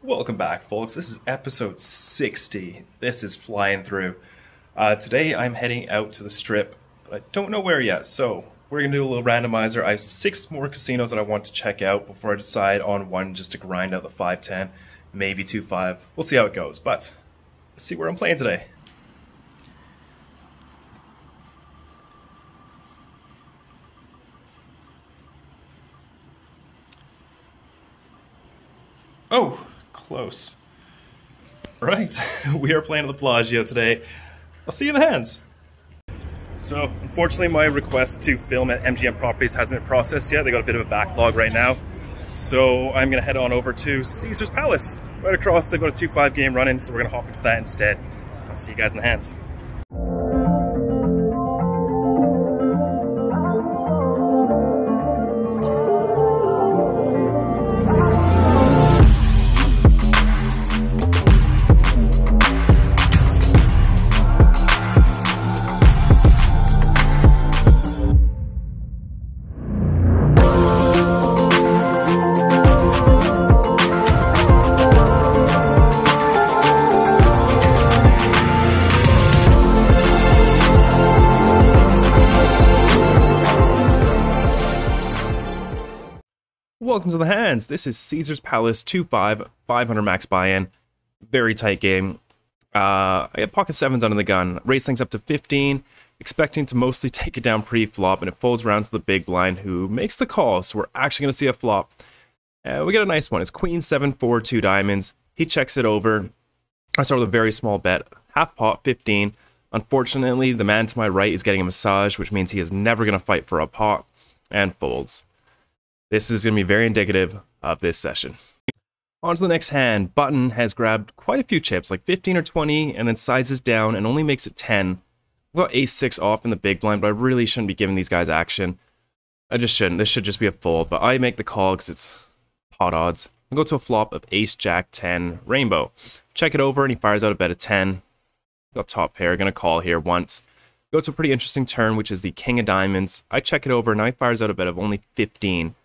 Welcome back, folks. This is episode 60. This is flying through. Today I'm heading out to the strip. I don't know where yet, so we're going to do a little randomizer. I have 6 more casinos that I want to check out before I decide on one just to grind out the 5-10, maybe 2-5. We'll see how it goes, but let's see where I'm playing today. Oh, close. Right, we are playing at the Bellagio today. I'll see you in the hands. So, unfortunately, my request to film at MGM Properties hasn't been processed yet. They got a bit of a backlog right now. So I'm gonna head on over to Caesar's Palace. Right across, they've got a 2-5 game running, so we're gonna hop into that instead. I'll see you guys in the hands. Welcome to the hands. This is Caesar's Palace 2-5, 500 max buy-in. Very tight game. I have pocket 7s under the gun. Raise things up to 15, expecting to mostly take it down pre-flop, and it folds around to the big blind who makes the call, so we're actually going to see a flop. We get a nice one. It's Queen 7-4, 2 diamonds. He checks it over. I start with a very small bet. Half pot, 15. Unfortunately, the man to my right is getting a massage, which means he is never going to fight for a pot, and folds. This is going to be very indicative of this session. On to the next hand. Button has grabbed quite a few chips, like 15 or 20, and then sizes down and only makes it 10. We've got ace-6 off in the big blind, but I really shouldn't be giving these guys action. I just shouldn't. This should just be a fold, but I make the call because it's pot odds. I go to a flop of ace-jack-10 rainbow. Check it over, and he fires out a bet of 10. Got top pair, gonna call here once. Go to a pretty interesting turn, which is the king of diamonds. I check it over, and now he fires out a bet of only 15.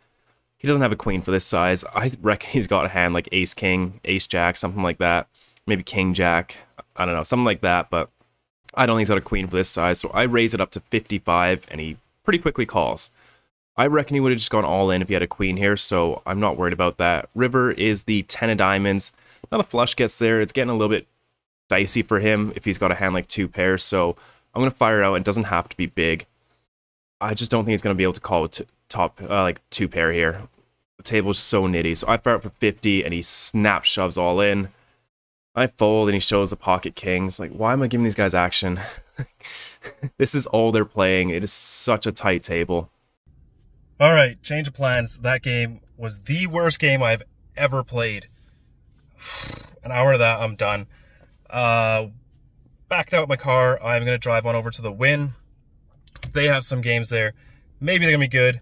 He doesn't have a queen for this size. I reckon he's got a hand like ace-king, ace-jack, something like that. Maybe king-jack. I don't know, something like that, but I don't think he's got a queen for this size, so I raise it up to 55, and he pretty quickly calls. I reckon he would have just gone all in if he had a queen here, so I'm not worried about that. River is the 10 of diamonds. Now the flush gets there. It's getting a little bit dicey for him if he's got a hand like 2 pairs, so I'm going to fire out. It doesn't have to be big. I just don't think he's going to be able to call with top like 2 pair here. The table is so nitty, so I fire up for 50, and he snap shoves all in. I fold, and he shows the pocket kings. Like, why am I giving these guys action? This is all they're playing. It is such a tight table. All right, change of plans. That game was the worst game I've ever played. An hour of that, I'm done. Backed out my car. I'm going to drive on over to the Win. They have some games there. Maybe they're going to be good.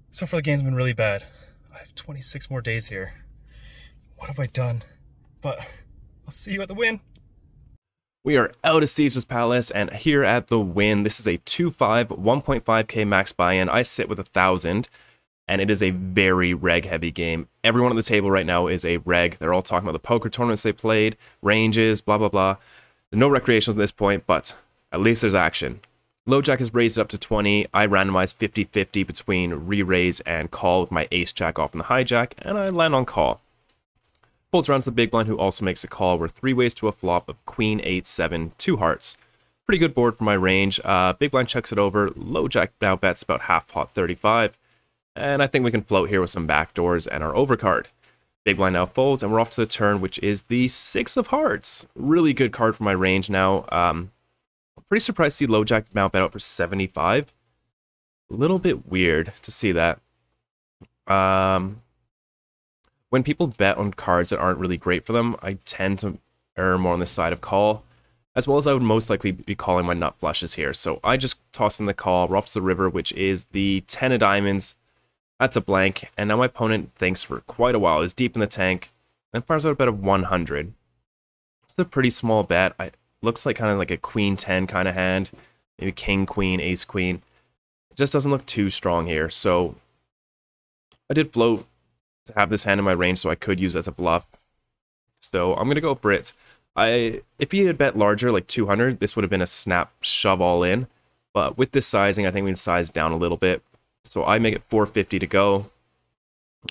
So far, the game's been really bad. I have 26 more days here. What have I done? But I'll see you at the Win. We are out of Caesar's Palace, and here at the Win, this is a 2-5, 1.5k max buy-in. I sit with 1,000, and it is a very reg-heavy game. Everyone at the table right now is a reg. They're all talking about the poker tournaments they played, ranges, blah, blah, blah. There's no recreationals at this point, but at least there's action. Low jack is raised up to 20. I randomize 50-50 between re-raise and call with my ace-jack off in the hijack, and I land on call. Folds around to the big blind, who also makes a call. We're 3 ways to a flop of queen, 8-7, 2 hearts. Pretty good board for my range. Big blind checks it over. Low jack now bets about half pot, 35. And I think we can float here with some backdoors and our overcard. Big blind now folds, and we're off to the turn, which is the 6 of hearts. Really good card for my range now. Pretty surprised to see low jack now bet out for 75. A little bit weird to see that. When people bet on cards that aren't really great for them, I tend to err more on the side of call, as well as I would most likely be calling my nut flushes here. So I just toss in the call. We're off to the river, which is the 10 of diamonds. That's a blank, and now my opponent thinks for quite a while. He's deep in the tank, and fires out a bet of 100. It's a pretty small bet. Looks like kind of like a queen 10 kind of hand, maybe king queen, ace queen. It just doesn't look too strong here, so I did float to have this hand in my range, so I could use it as a bluff. So I'm going to go for it. If he had bet larger, like 200, this would have been a snap shove all in. But with this sizing, I think we can size down a little bit. So I make it 450 to go.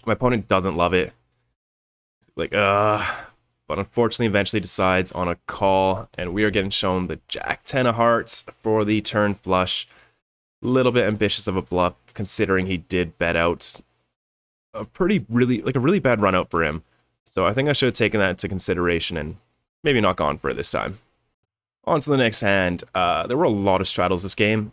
My opponent doesn't love it. Like, but unfortunately eventually decides on a call, and we are getting shown the Jack 10 of hearts for the turn flush. A little bit ambitious of a bluff, considering he did bet out a really bad run out for him. So I think I should have taken that into consideration and maybe not gone for it this time. On to the next hand. There were a lot of straddles this game.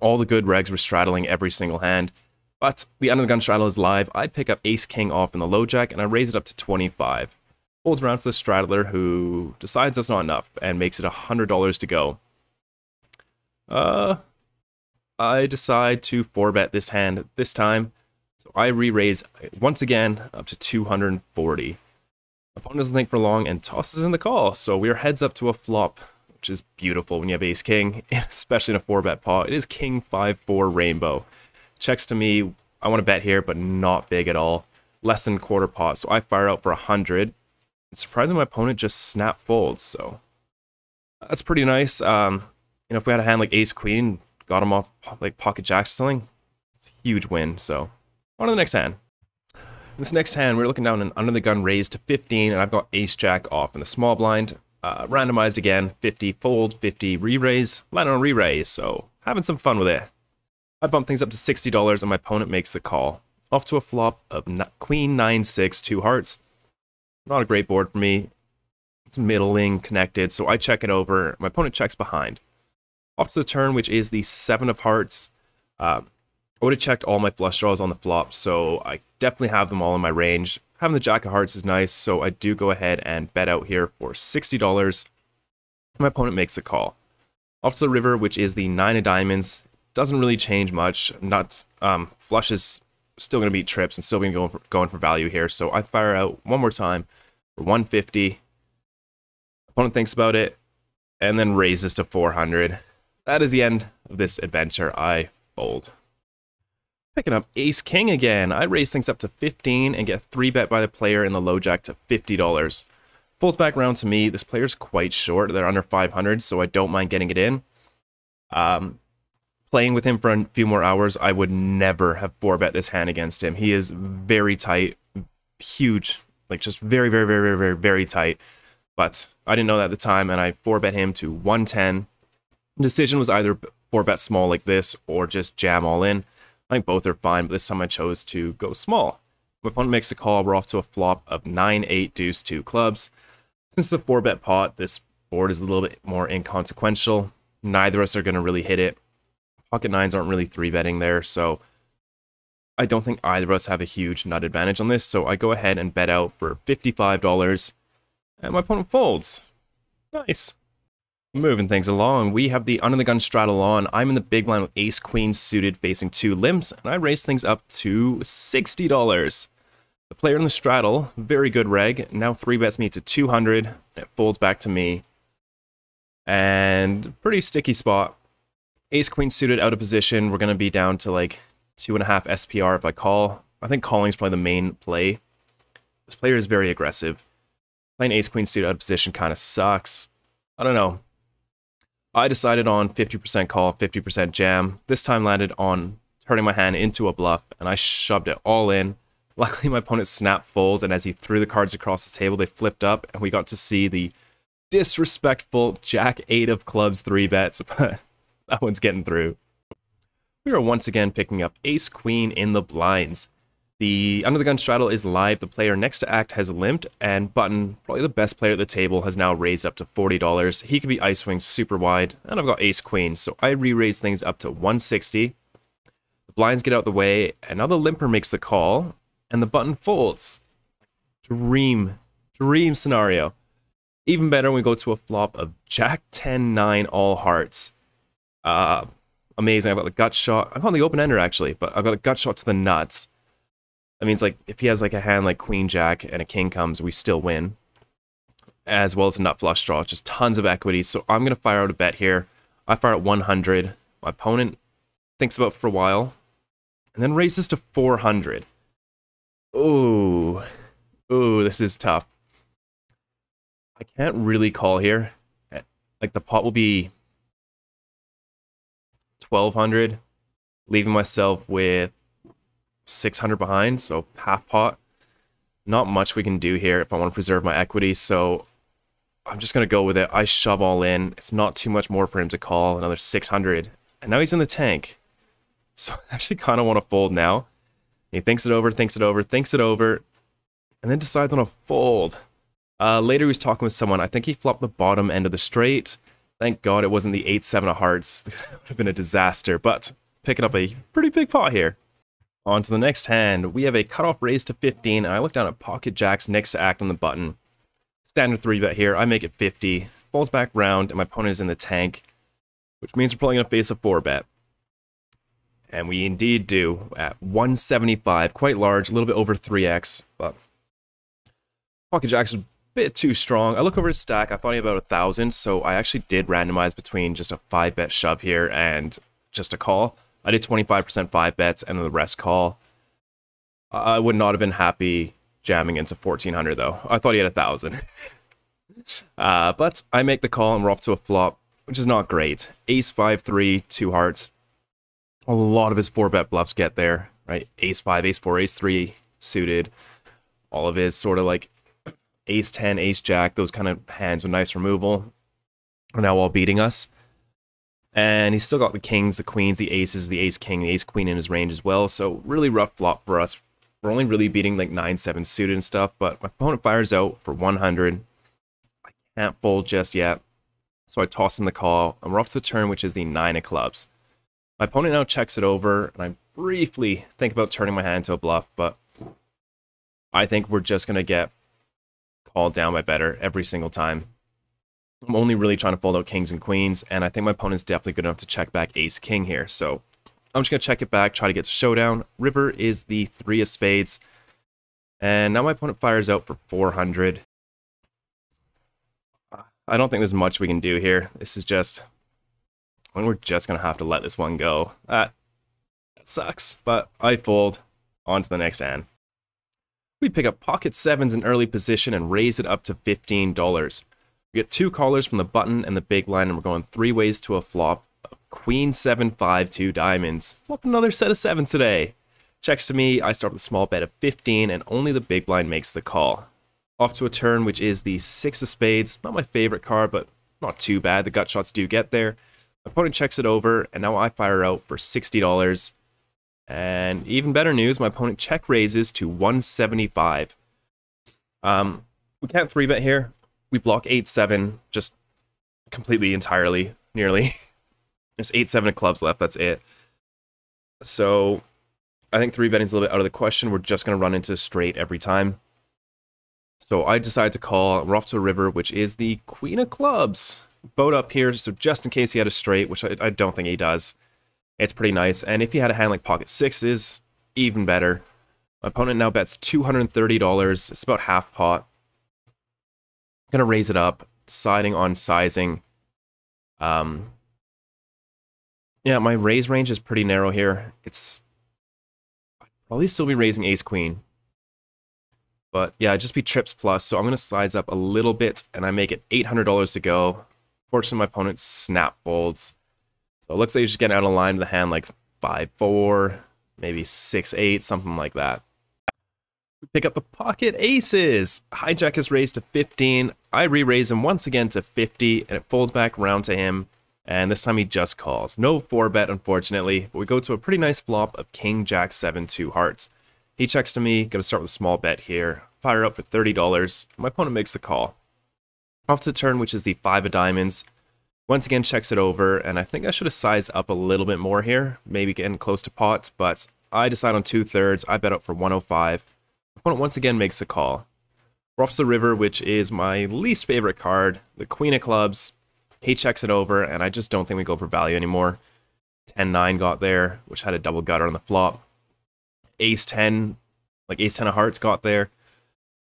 All the good regs were straddling every single hand. But the under the gun straddle is live. I pick up ace king off in the low jack and I raise it up to 25. Folds around to the straddler, who decides that's not enough and makes it $100 to go. I decide to 4-bet this hand this time. So I re-raise once again up to 240. Opponent doesn't think for long and tosses in the call. So we are heads up to a flop, which is beautiful when you have ace king, especially in a 4-bet pot. It is king 5-4 rainbow. Checks to me. I want to bet here, but not big at all. Less than quarter pot. So I fire out for 100. Surprisingly, my opponent just snap folds, so that's pretty nice. You know, if we had a hand like ace queen, got him off like pocket jacks or something, it's a huge win. So on to the next hand. This next hand, we're looking down an under the gun raise to 15, and I've got ace jack off in the small blind. Randomized again, 50 fold, 50 re-raise, land on re-raise. So having some fun with it. I bump things up to $60, and my opponent makes a call. Off to a flop of queen 9-6, 2 hearts. Not a great board for me. It's middling connected, so I check it over. My opponent checks behind. Off to the turn, which is the 7 of hearts. I would have checked all my flush draws on the flop, so I definitely have them all in my range. Having the jack of hearts is nice, so I do go ahead and bet out here for $60. My opponent makes a call. Off to the river, which is the 9 of diamonds. Doesn't really change much. Not flush is still going to beat trips and still going for value here. So I fire out one more time for 150. Opponent thinks about it and then raises to 400. That is the end of this adventure. I fold. Picking up ace king again. I raise things up to 15 and get 3-bet by the player in the low jack to $50. Folds back around to me. This player's quite short. They're under 500, so I don't mind getting it in. Playing with him for a few more hours, I would never have 4-bet this hand against him. He is very tight, huge, like just very tight. But I didn't know that at the time, and I 4-bet him to 110. The decision was either 4-bet small like this or just jam all in. I think both are fine, but this time I chose to go small. My opponent makes a call. We're off to a flop of 9-8 deuce 2 clubs. Since it's a 4-bet pot, this board is a little bit more inconsequential. Neither of us are going to really hit it. Pocket nines aren't really 3-betting there, so I don't think either of us have a huge nut advantage on this, so I go ahead and bet out for $55, and my opponent folds. Nice. Moving things along, we have the under the gun straddle on. I'm in the big blind with ace queen suited facing 2 limps, and I raise things up to $60. The player in the straddle, very good reg, now 3-bets me to 200, and it folds back to me. And pretty sticky spot. Ace queen suited out of position. We're going to be down to like 2.5 SPR if I call. I think calling is probably the main play. This player is very aggressive. Playing ace queen suited out of position kind of sucks. I don't know. I decided on 50% call, 50% jam. This time landed on turning my hand into a bluff, and I shoved it all in. Luckily, my opponent snapped folds, and as he threw the cards across the table, they flipped up, and we got to see the disrespectful Jack 8 of clubs 3-bets, but that one's getting through. We are once again picking up ace queen in the blinds. The under the gun straddle is live. The player next to act has limped, and Button, probably the best player at the table, has now raised up to $40. He could be ice swing super wide, and I've got ace queen, so I re-raise things up to 160. The blinds get out the way, and now the limper makes the call, and the button folds. Dream scenario. Even better when we go to a flop of Jack 10-9 all hearts. Amazing. I've got the gut shot. I'm on the open ender actually, but I've got a gut shot to the nuts. That means like if he has like a hand like Queen Jack and a king comes, we still win. As well as a nut flush draw. Just tons of equity. So I'm going to fire out a bet here. I fire at 100. My opponent thinks about it for a while. And then raises to 400. Ooh, this is tough. I can't really call here. Like, the pot will be 1,200, leaving myself with 600 behind, so half pot. Not much we can do here if I want to preserve my equity, so I'm just going to go with it. I shove all in. It's not too much more for him to call, another 600. And now he's in the tank. So I actually kind of want to fold now. He thinks it over, thinks it over, thinks it over, and then decides on a fold. Later he was talking with someone. I think he flopped the bottom end of the straight. Thank God it wasn't the 8-7 of hearts. That would have been a disaster, but picking up a pretty big pot here. On to the next hand. We have a cutoff raise to 15, and I look down at pocket jacks next to act on the button. Standard 3-bet here. I make it 50. Folds back round, and my opponent is in the tank, which means we're probably going to face a 4-bet. And we indeed do at 175. Quite large, a little bit over 3x, but pocket jacks is a bit too strong. I look over his stack. I thought he had about 1,000, so I actually did randomize between just a 5-bet shove here and just a call. I did 25% 5-bets and then the rest call. I would not have been happy jamming into 1,400 though. I thought he had 1,000. But I make the call and we're off to a flop, which is not great. Ace 5-3, 2 hearts. A lot of his 4-bet bluffs get there, right? Ace 5, Ace 4, Ace 3 suited. All of his sort of like Ace 10, Ace Jack, those kind of hands with nice removal are now all beating us. And he's still got the kings, the queens, the aces, the ace king, the ace queen in his range as well. So really rough flop for us. We're only really beating like 9-7 suited and stuff, but my opponent fires out for 100. I can't fold just yet. So I toss in the call, and we're off to the turn, which is the 9 of clubs. My opponent now checks it over, and I briefly think about turning my hand to a bluff, but I think we're just going to get called down by better every single time. I'm only really trying to fold out kings and queens, and I think my opponent's definitely good enough to check back ace-king here, so I'm just going to check it back, try to get to showdown. River is the 3 of spades, and now my opponent fires out for 400. I don't think there's much we can do here. This is just... we're just going to have to let this one go. That sucks, but I fold. On to the next hand. We pick up pocket 7s in early position and raise it up to $15. We get 2 callers from the button and the big line, and we're going 3 ways to a flop. Queen 7, 5, 2 diamonds. Flop another set of 7 today. Checks to me, I start with a small bet of 15, and only the big blind makes the call. Off to a turn, which is the 6 of spades. Not my favorite card, but not too bad. The gut shots do get there. My opponent checks it over, and now I fire out for $60. And even better news, my opponent check raises to 175. We can't 3-bet here. We block 8-7 just completely, entirely, nearly. There's 8-7 of clubs left, that's it. So I think 3-betting's a little bit out of the question. We're just going to run into straight every time. So I decide to call. We're off to a river, which is the queen of clubs. Boat up here, so just in case he had a straight, which I don't think he does. It's pretty nice. And if he had a hand like pocket 6s, even better. My opponent now bets $230. It's about half pot. I'm going to raise it up, deciding on sizing. Yeah, my raise range is pretty narrow here. I'd probably still be raising ace-queen. But yeah, just be trips plus, so I'm going to size up a little bit, and I make it $800 to go. Fortunately, my opponent snap folds. So it looks like he's just getting out of line with a hand like 5-4, maybe 6-8, something like that. We pick up the pocket aces. Hijack is raised to 15. I re-raise him once again to 50, and it folds back around to him. And this time he just calls. No 4-bet, unfortunately, but we go to a pretty nice flop of king, jack, 7, 2 hearts. He checks to me, gonna start with a small bet here. Fire up for $30. My opponent makes the call. Off to turn, which is the 5 of diamonds. Once again, checks it over, and I think I should have sized up a little bit more here, maybe getting close to pot, but I decide on 2/3. I bet up for 105. Opponent once again makes the call. We're off to the river, which is my least favorite card, the queen of clubs. He checks it over, and I just don't think we go for value anymore. 10-9 got there, which had a double gutter on the flop. Ace-10, like ace-10 of hearts got there,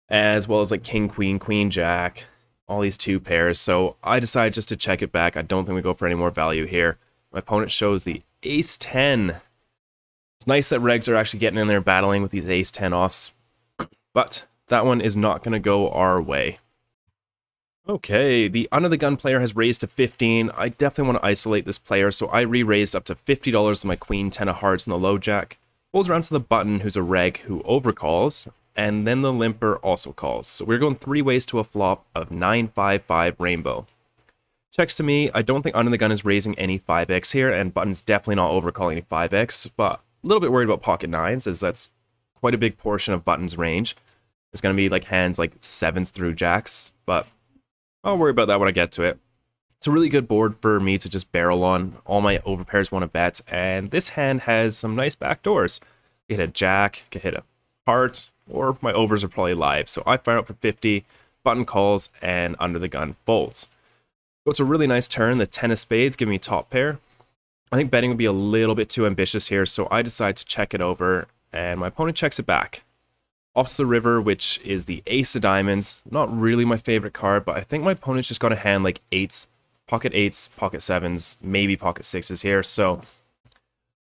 as well as like king, queen, queen, jack. All these 2 pairs, so I decide just to check it back. I don't think we go for any more value here. My opponent shows the ace-10. It's nice that regs are actually getting in there battling with these ace-10 offs, but that one is not going to go our way. Okay, the under the gun player has raised to 15. I definitely want to isolate this player, so I re-raised up to $50 with my queen 10 of hearts and the low jack. Folds around to the button, who's a reg, who overcalls, and then the limper also calls. So we're going 3 ways to a flop of 955 rainbow. Checks to me. I don't think under the gun is raising any 5x here, and button's definitely not overcalling any 5x, but a little bit worried about pocket 9s, as that's quite a big portion of button's range. It's going to be like hands like 7s through jacks, but I'll worry about that when I get to it. It's a really good board for me to just barrel on. All my overpairs want to bet, and this hand has some nice backdoors. Could hit a jack, could hit a heart, or my overs are probably live. So I fire up for 50, button calls, and under the gun folds. So it's a really nice turn. The 10 of spades give me top pair. I think betting would be a little bit too ambitious here, so I decide to check it over, and my opponent checks it back. Offs the river, which is the ace of diamonds. Not really my favorite card, but I think my opponent's just got a hand like pocket 7s, maybe pocket 6s here. So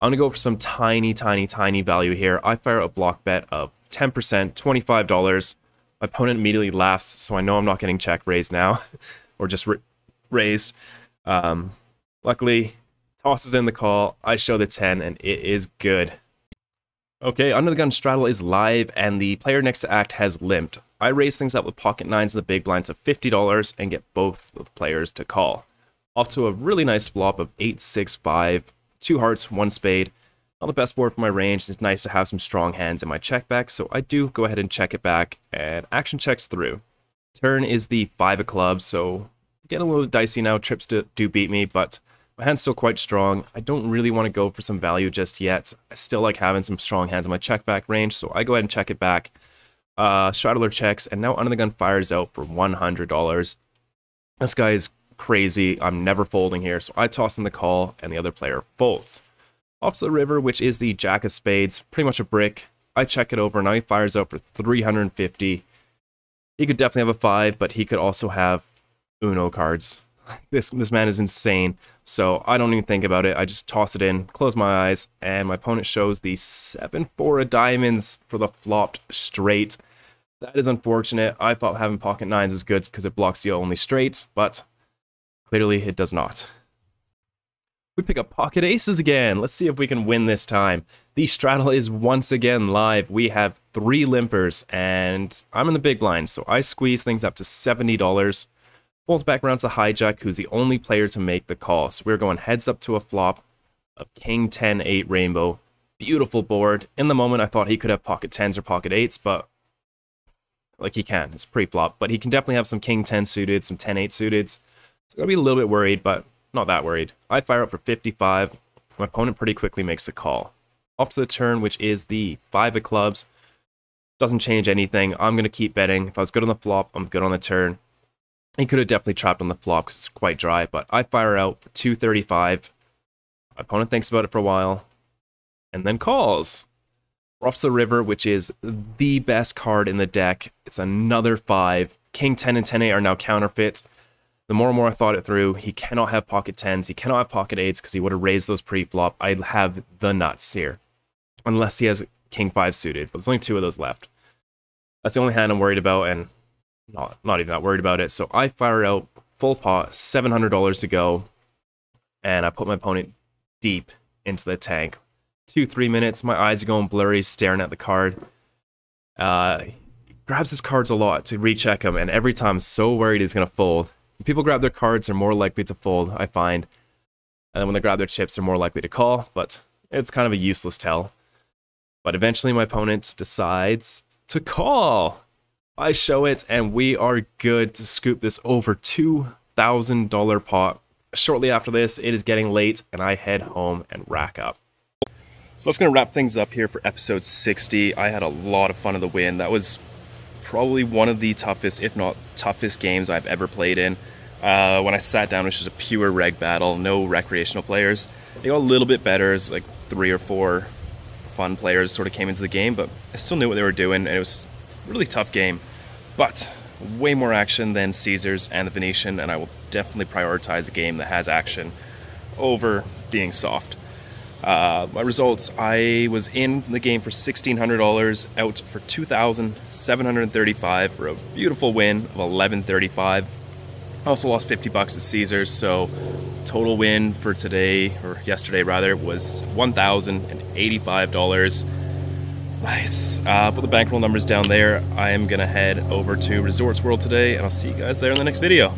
I'm going to go for some tiny value here. I fire a block bet of 10%, $25. My opponent immediately laughs, so I know I'm not getting check raised now, or just raised. Luckily, tosses in the call. I show the 10, and it is good. Okay, under the gun straddle is live, and the player next to act has limped. I raise things up with pocket 9s in the big blinds of $50 and get both of the players to call. Off to a really nice flop of 8-6-5, 2 hearts, 1 spade. Not the best board for my range. It's nice to have some strong hands in my check back, so I do go ahead and check it back, and action checks through. Turn is the 5 of clubs, so getting a little dicey now. Trips do beat me, but my hand's still quite strong. I don't really want to go for some value just yet. I still like having some strong hands in my check back range, so I go ahead and check it back. Straddler checks, and now under the gun fires out for $100. This guy is crazy. I'm never folding here, so I toss in the call, and the other player folds. Off to the river, which is the jack of spades, pretty much a brick. I check it over, and now he fires out for $350. He could definitely have a 5, but he could also have Uno cards. This man is insane, so I don't even think about it. I just toss it in, close my eyes, and my opponent shows the 7-4 of diamonds for the flopped straight. That is unfortunate. I thought having pocket 9s was good because it blocks the only straight, but clearly it does not. We pick up pocket aces again. Let's see if we can win this time. The straddle is once again live. We have 3 limpers, and I'm in the big blind, so I squeeze things up to $70. Folds back around to hijack, who's the only player to make the call. So we're going heads up to a flop of king 10-8 rainbow. Beautiful board. In the moment, I thought he could have pocket 10s or pocket 8s, but like he can. It's pre-flop, but he can definitely have some king 10 suited, some 10-8 suited. So I'm gonna be a little bit worried, but not that worried. I fire up for 55. My opponent pretty quickly makes the call. Off to the turn, which is the 5 of clubs. Doesn't change anything. I'm gonna keep betting. If I was good on the flop, I'm good on the turn. He could have definitely trapped on the flop because it's quite dry, but I fire out for 235. My opponent thinks about it for a while, and then calls. We're off to the river, which is the best card in the deck. It's another 5. King 10 and 10-8 are now counterfeit. The more and more I thought it through, he cannot have pocket 10s, he cannot have pocket 8s because he would have raised those pre-flop. I'd have the nuts here. Unless he has king 5 suited, but there's only 2 of those left. That's the only hand I'm worried about, and not even that worried about it. So I fire out full pot, $700 to go, and I put my opponent deep into the tank. 2-3 minutes, my eyes are going blurry, staring at the card. He grabs his cards a lot to recheck him, and every time I'm so worried he's gonna fold. When people grab their cards, they're more likely to fold, I find. And then when they grab their chips, they're more likely to call, but it's kind of a useless tell. But eventually my opponent decides to call. I show it, and we are good to scoop this over $2,000 pot. Shortly after this, it is getting late, and I head home and rack up. So that's going to wrap things up here for episode 60. I had a lot of fun of the win. That was probably one of the toughest, if not toughest games I've ever played in. When I sat down, it was just a pure reg battle, no recreational players. It got a little bit better as like 3 or 4 fun players sort of came into the game, but I still knew what they were doing, and it was really tough game, but way more action than Caesars and the Venetian, and I will definitely prioritize a game that has action over being soft. My results, I was in the game for $1,600, out for $2,735 for a beautiful win of $1,135. I also lost 50 bucks at Caesars, so total win for today, or yesterday rather, was $1,085. Nice. Put the bankroll numbers down there. I am gonna head over to Resorts World today, and I'll see you guys there in the next video.